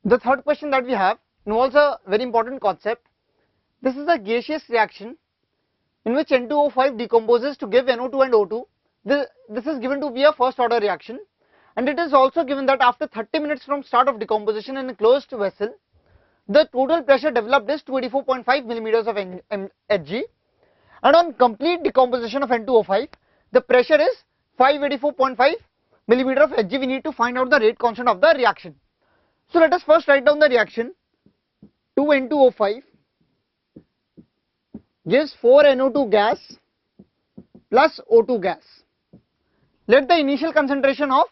The third question that we have involves a very important concept. This is a gaseous reaction in which N2O5 decomposes to give NO2 and O2. This is given to be a first order reaction, and it is also given that after 30 minutes from start of decomposition in a closed vessel, the total pressure developed is 284.5 millimeters of Hg, and on complete decomposition of N2O5, the pressure is 584.5 millimeter of Hg. We need to find out the rate constant of the reaction. So let us first write down the reaction. 2N2O5 gives 4NO2 gas plus O2 gas. Let the initial concentration of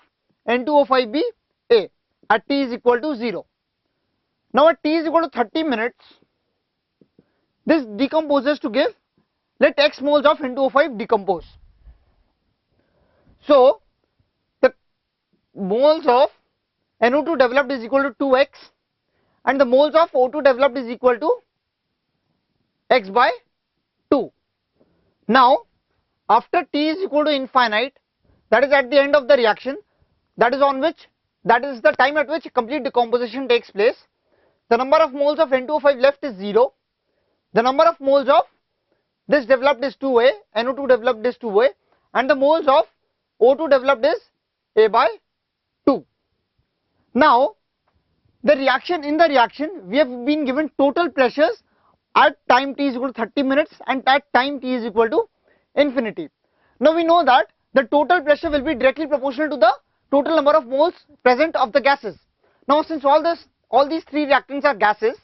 N2O5 be A at T is equal to 0. Now at T is equal to 30 minutes, this decomposes to give, let X moles of N2O5 decompose. So the moles of NO2 developed is equal to 2x and the moles of O2 developed is equal to x by 2. Now after T is equal to infinite, that is at the end of the reaction, that is the time at which complete decomposition takes place, the number of moles of N2O5 left is 0, the number of moles of this developed is 2A, NO2 developed is 2A, and the moles of O2 developed is A by 2. Now in the reaction we have been given total pressures at time T is equal to 30 minutes and at time T is equal to infinity. Now we know that the total pressure will be directly proportional to the total number of moles present of the gases. Now since all these three reactants are gases,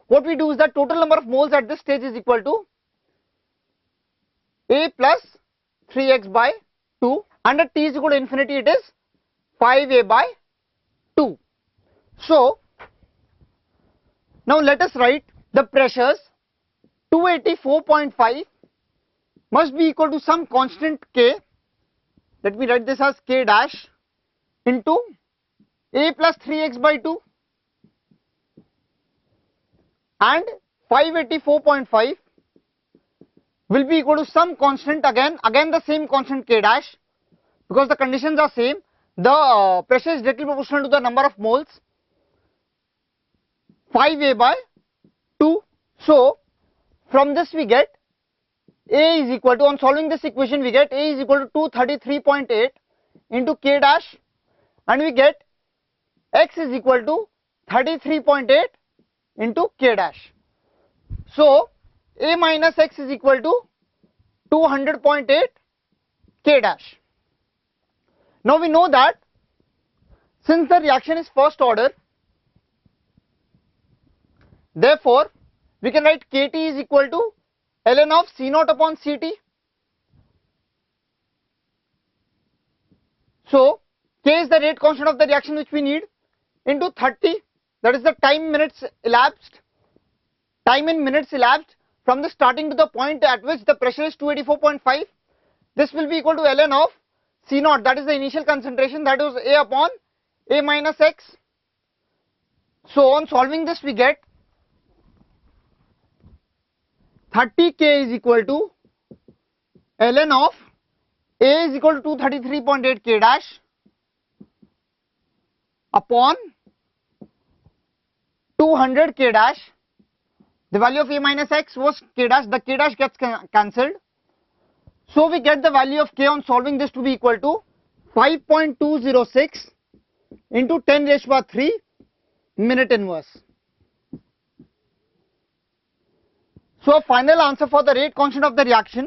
what we do is that total number of moles at this stage is equal to A plus 3x by 2, and at T is equal to infinity it is 5A by 2. So now let us write the pressures. 284.5 must be equal to some constant K. Let me write this as K dash into A plus 3x by 2 and 584.5 will be equal to some constant, again the same constant K dash, because the conditions are same. The pressure is directly proportional to the number of moles, 5A by 2. So from this we get A is equal to, on solving this equation we get A is equal to 233.8 into K dash, and we get X is equal to 33.8 into K dash. So A minus X is equal to 200.8 K dash. Now we know that since the reaction is first order, therefore we can write Kt is equal to ln of C0 upon Ct. So K is the rate constant of the reaction which we need, into 30, that is the time in minutes elapsed from the starting to the point at which the pressure is 284.5. This will be equal to ln of C0, that is the initial concentration, that is A upon A minus X. So on solving this we get 30K is equal to ln of A is equal to 233.8 K dash upon 200 K dash. The value of A minus X was K dash, the K dash gets cancelled. So we get the value of K on solving this to be equal to 5.206 into 10 raised to the power 3 minute inverse. So a final answer for the rate constant of the reaction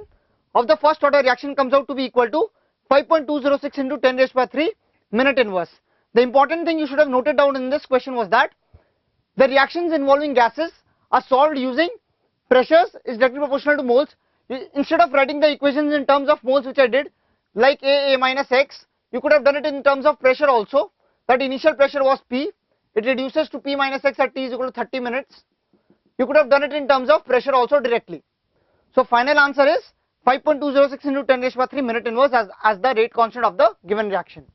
of the first order reaction comes out to be equal to 5.206 into 10 raised to the power 3 minute inverse. The important thing you should have noted down in this question was that the reactions involving gases are solved using pressures is directly proportional to moles. Instead of writing the equations in terms of moles, which I did, like A minus X, you could have done it in terms of pressure also. That initial pressure was P, it reduces to P minus X at T is equal to 30 minutes. You could have done it in terms of pressure also directly. So final answer is 5.206 into 10 raised to the power 3 minute inverse as the rate constant of the given reaction.